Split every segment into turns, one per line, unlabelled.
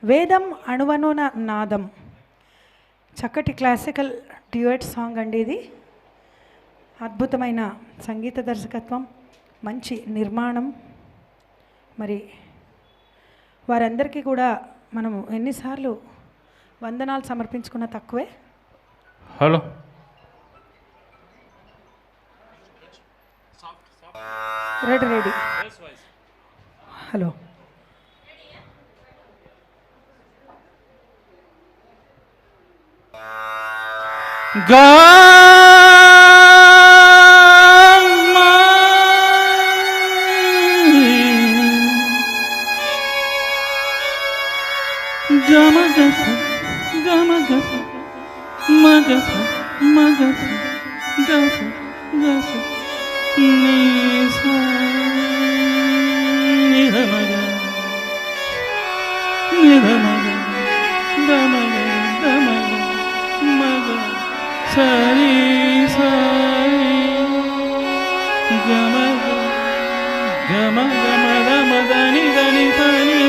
వేదం అణువణున నాదం. చక్కటి classical duet song అండి ఇది. అద్భుతమైన సంగీత దర్శకత్వం, మంచి నిర్మాణం. మరి వారందరికీ కూడా మనము ఎన్నిసార్లు వందనాలు సమర్పించుకున్న తక్కువే.
Hello
ready. హలో
సరి సరి గమ గమ గమ గమ దని దని సని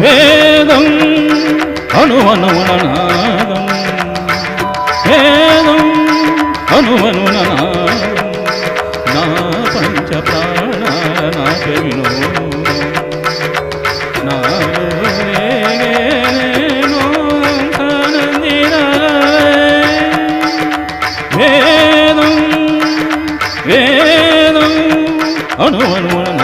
వేదం అణువణువనాదం వేదం అణువణువనాదం నా పంచ ప్రాణాల నాక వినోదం నాలో రేగేనో వేదం వేదం అణువణువనాదం.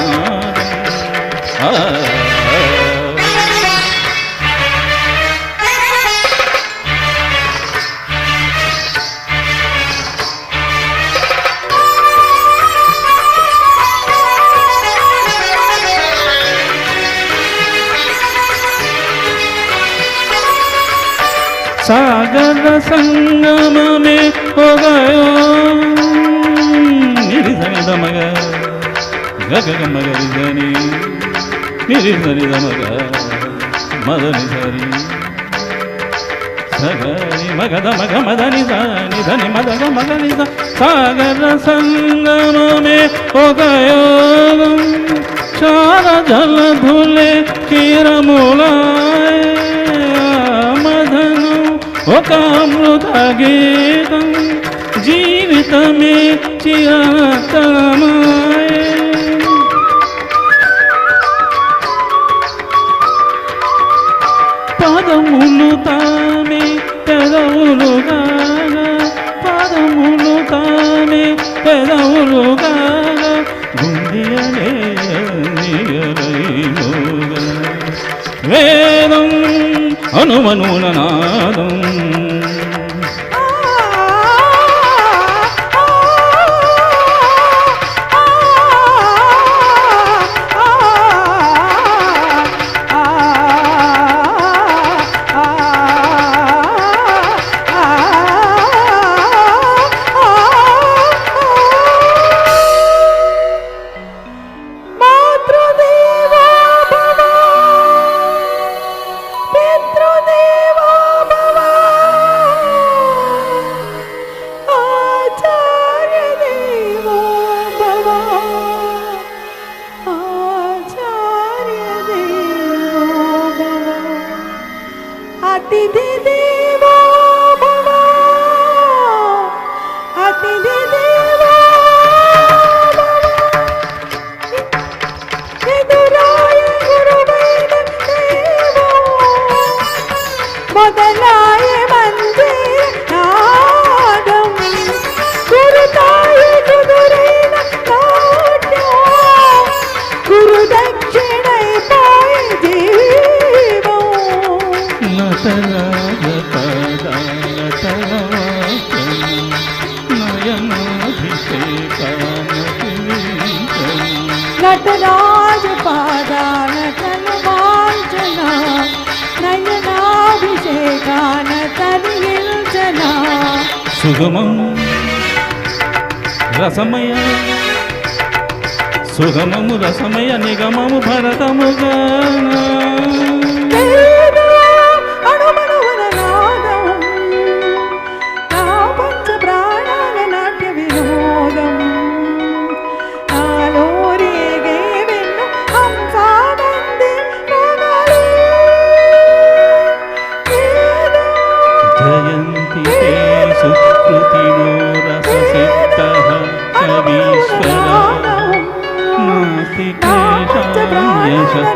सागर संगम में हो गयो निरी सनि दमग गग मग रिजनी निरी सनि दमग मदनि सरी सगरि मग दमग मदनि सनि धनि मदग मगनि सा. सागर संगम में हो गयो चार जल धुले क्षीर मूलाए ఒక అమృత గీతం జీవితమే చిరతరమాయే. పదములు తామే పెదవులుగా పదములు తామే పెదవులుగా గుండెలే నిగలైలోగా వేదం అణువణువున నాదం. నటరాజ పాదాన తనువాంచన నయనాభిషేకాన తనిల్చన సుగమం రసమయ సుగమము రసమయ నిగమము భరతముగా అణుమణువన నాదం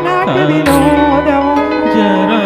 నాట్య వినోదము
జర